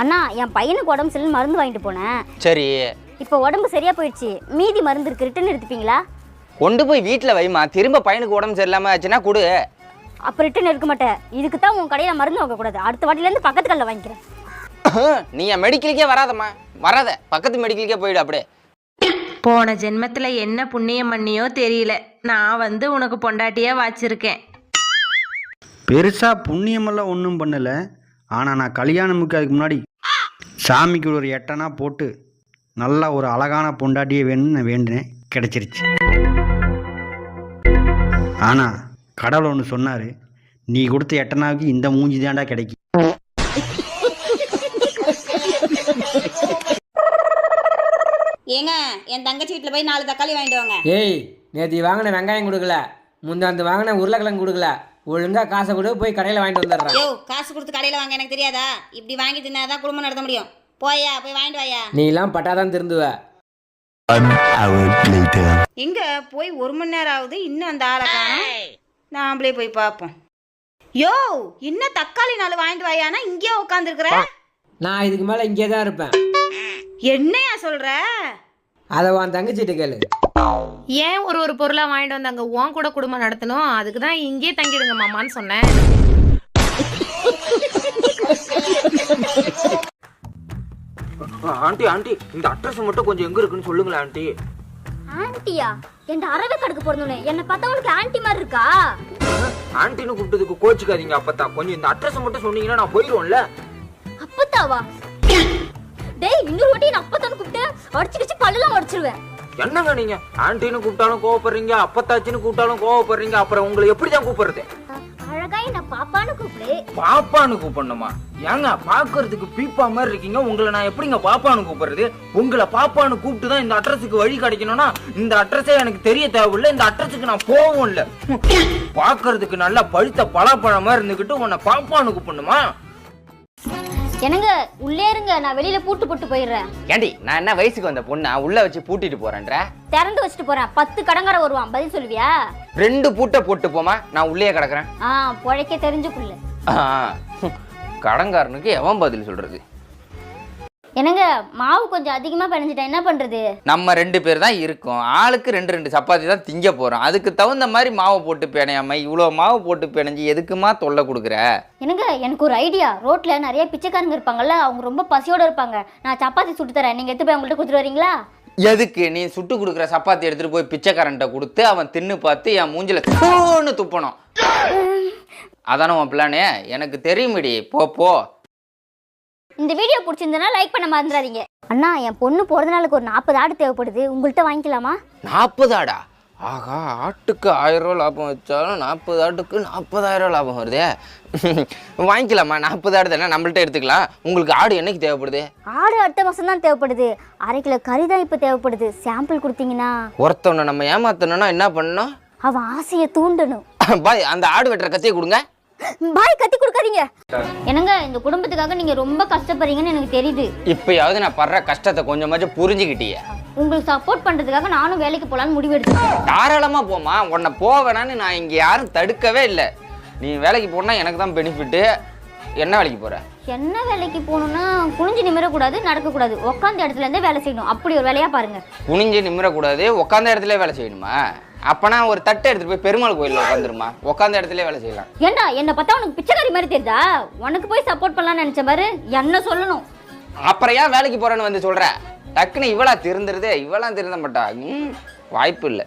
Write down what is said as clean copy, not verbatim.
அண்ணா என் பையனுக்கு உடம்பு சரியில்லை மருந்து வாங்கிட்டு போனேன். சரி, இப்போ உடம்பு சரியா போயிடுச்சு. மீதி மருந்து இருக்கு, ரிட்டர்ன் எடுத்துப்பீங்களா? கொண்டு போய் வீட்டில் வைமா. திரும்ப பையனுக்கு உடம்பு சரியில்லாமல் ஆச்சுன்னா கொடு. அப்போ ரிட்டர்ன் எடுக்க மாட்டேன். இதுக்கு தான் உன் கடையில் மருந்து வாங்கக்கூடாது. அடுத்த வாட்டிலேருந்து பக்கத்து கடையில் வாங்கிக்கிறேன். நீ என் மெடிக்கலுக்கே வராதம்மா, வராத. பக்கத்து மெடிக்கலுக்கே போயிடு. அப்படியே போன ஜென்மத்தில் என்ன புண்ணியம் பண்ணியோ தெரியல, நான் வந்து உனக்கு பொண்டாட்டியாக வாச்சிருக்கேன். பெருசாக புண்ணியமெல்லாம் ஒன்றும் பண்ணலை. ஆனால் நான் கல்யாணமுக்கு அதுக்கு முன்னாடி சாமிக்கு ஒரு எட்டனா போட்டு நல்லா ஒரு அழகான பொண்டாட்டியே வேணும்னு நான் வேண்டினேன். கிடச்சிருச்சு. ஆனால் கடவுள் ஒன்று சொன்னார், நீ கொடுத்த எட்டனாவுக்கு இந்த மூஞ்சி தாண்டா கிடைக்கும். ஏங்க என் தங்கச்சி வீட்டில் போய் 4 தக்காளி வாங்கிட்டு வாங்க. ஏய், நேற்று வாங்கின வெங்காயம் கொடுக்கல, முந்தாந்து வாங்கின உருளைக்கிழங்கு கொடுக்கல. ஒழுங்கா காசை கொடு, போய் கடையில் வாங்கிட்டு வந்துடுறேன். யோ, காசு கொடுத்து கடையில் வாங்க எனக்கு தெரியாதா? இப்படி வாங்கி தின்னாதான் குடும்பம் நடத்த முடியும். போய் வாங்கிட்டு வாயா. நீ எல்லாம் பட்டாதான் திருந்துவ. எங்க போய் 1 மணி நேரம் ஆகுது, இன்னும் அந்த ஆளை காணோம். நாமளே போய் பார்ப்போம். யோ, இன்னும் தக்காளி 4 வாங்கிட்டு வாயானா இங்கேயே உட்காந்துருக்குற? நான் இதுக்கு மேலே இங்கே தான் இருப்பேன். என்னையா சொல்ற? அதை உன் தங்கச்சிட்டு கேளு. ஏன் ஒரு பொருளாக வாங்கிட்டு வந்தாங்க? உன் கூட குடும்பம் நடத்தணும், அதுக்கு தான் இங்கேயே தங்கிடுங்க மாமான்னு சொன்னேன். ஆண்டி ஆண்டி, இந்த அட்ரஸ் மட்டும் கொஞ்சம் எங்க இருக்குன்னு சொல்லுங்களேன் ஆண்டி. ஆன்ட்டியா? என் அறவே கடுக்கு பிறந்தோன்னே என்னை பார்த்தா உனக்கு ஆன்ட்டி மாதிரி இருக்கா? ஆண்டின்னு கூப்பிட்டதுக்கு கோச்சுக்காதீங்க. அப்பத்தா கொஞ்சம் இந்த அட்ரஸ் மட்டும் சொன்னீங்கன்னா நான் போயிடுவோம்ல. அப்பத்தாவா? டேய், இன்னொரு வாட்டி நான் அப்பத்தான்னு கூப்பிட்டு அடிச்சு பல்லுலாம் உடைச்சிருவேன். என்னங்க நீங்க ஆண்டின்னு கூப்பிட்டாலும் கோவப்படுறீங்க, அப்பத்தாச்சின்னு கூப்பிட்டாலும் கோவப்படுறீங்க. அப்புறம் உங்களை எப்படிதான் கூப்பிடுறது? அழகா என்ன பாப்பான்னு கூப்பிடு. பாப்பான்னு கூப்பிடணுமா? ஏங்க பாக்குறதுக்கு பீப்பா மாதிரி இருக்கீங்க. உங்களை நான் எப்படிங்க பாப்பான்னு கூப்பிடுறது? உங்களை பாப்பான்னு கூப்பிட்டு தான் இந்த அட்ரஸுக்கு வழி கிடைக்கணும்னா இந்த அட்ரஸே எனக்கு தெரிய தேவையில்லை. இந்த அட்ரஸுக்கு நான் போகவும் இல்லை. பாக்குறதுக்கு நல்லா பழுத்த பலாப்பழமா இருந்துகிட்டு உன்னை பாப்பான்னு கூப்பிடணுமா? என்னங்க உள்ளே இருங்க, நான் வெளியில பூட்டு போட்டு போயிடுறேன். ஏண்டி, நான் என்ன வயசுக்கு வந்த பொண்ணா உள்ள வச்சு பூட்டிட்டு போறேன்ற? திறந்து வச்சுட்டு போறேன். 10 கடங்கார வருவான், பதில் சொல்லுவியா? 2 பூட்டை போட்டு போமா, நான் உள்ளே கிடக்குறேன். பொழைக்க தெரிஞ்சுக்குள்ள கடங்காரனுக்கு எவன் பதில் சொல்றது? என்னங்க மாவு கொஞ்சம் அதிகமா பிணைஞ்சிட்டேன், என்ன பண்றது? நம்ம 2 பேர் தான் இருக்கோம், ஆளுக்கு 2 சப்பாத்தி தான் திங்க போறோம். அதுக்கு தகுந்த மாதிரி மாவை போட்டு பிணையாம இவ்வளோ மாவு போட்டு பிணைஞ்சு எதுக்குமா தொல்லை கொடுக்குற? என்னங்க எனக்கு ஒரு ஐடியா. ரோட்ல நிறைய பிச்சைக்காரங்க இருப்பாங்கல்ல, அவங்க ரொம்ப பசியோட இருப்பாங்க. நான் சப்பாத்தி சுட்டு தரேன், நீங்க எடுத்து போய் அவங்கள்ட்ட கொடுத்துட்டு வரீங்களா? எதுக்கு? நீ சுட்டு கொடுக்குற சப்பாத்தி எடுத்துட்டு போய் பிச்சைக்காரன்ட்ட கொடுத்து அவன் தின்னு பார்த்து என் மூஞ்சில தூன்னு துப்பணும். அதானே உன் பிளானே? எனக்கு தெரியுமிடி. போ. இந்த வீடியோ பிடிச்சிருந்தனா லைக் பண்ண மறந்துடாதீங்க. அண்ணா, என் பொண்ணு பிறந்த நாளுக்கு ஒரு 40 ஆடு தேவைப்படுது, உங்கள்கிட்ட வாங்கிக்கலாமா? 40 ஆடா? ஆகா, ஆட்டுக்கு 1000 ரூபா லாபம் வச்சாலும் 40 ஆட்டுக்கு 40,000 லாபம் வருதே. வாங்கிக்கலாமா? 40 ஆடு தானே, நம்மள்ட்ட எடுத்துக்கலாம். உங்களுக்கு ஆடு என்னைக்கு தேவைப்படுது? ஆடு அடுத்த மாதம் தான் தேவைப்படுது. 1/2 கிலோ கறி தான் இப்போ தேவைப்படுது. சாம்பிள் கொடுத்தீங்கன்னா? ஒருத்தவனை நம்ம ஏமாத்தணும்னா என்ன பண்ணணும்? அவன் ஆசையை தூண்டணும். பாய், அந்த ஆடு வெட்டுற கத்தியை கொடுங்க. பாய், கத்தி கொடுக்காதீங்க. என்னங்க இந்த குடும்பத்துக்காக நீங்க ரொம்ப கஷ்டப்படுறீங்கன்னு எனக்கு தெரியுது. இப்பயாவது நான் படுற கஷ்டத்தை கொஞ்சமாச்சும் புரிஞ்சுக்கிட்டியே. உங்களுக்கு சப்போர்ட் பண்றதுக்காக நானும் வேலைக்கு போலான்னு முடிவு எடுத்தேன். தாராளமா போமா, உன்னை போவேனான்னு நான் இங்க யாரும் தடுக்கவே இல்லை. நீ வேலைக்கு போனா எனக்கு தான் பெனிஃபிட்டு. என்ன வேலைக்கு போற? என்ன வேலைக்கு போகணும்னா குனிஞ்சு நிமிரக்கூடாது, நடக்கக்கூடாது, உட்காந்த இடத்துல இருந்தே வேலை செய்யணும். அப்படி ஒரு வேலையா பாருங்க. குனிஞ்சு நிமிரக்கூடாது, உட்காந்த இடத்துல வேலை செய்யணுமா? அப்பனா ஒரு தட்டை எடுத்துட்டு போய் பெருமாள் கோயிலில் உட்காந்துருமா, உட்காந்த இடத்துல வேலை செய்யலாம். ஏண்டா என்ன பார்த்தா உனக்கு பிச்சைக்காரி மாதிரி தெரியுதா? உனக்கு போய் சப்போர்ட் பண்ணலாம்னு நினைச்ச பாரு, என்ன சொல்லணும்? அப்புறம் ஏன் வேலைக்கு போறேன்னு வந்து சொல்ற? டக்குன்னு இவளா திருந்துருது? இவளாம் திருந்த மாட்டா. வாய்ப்பு இல்லை.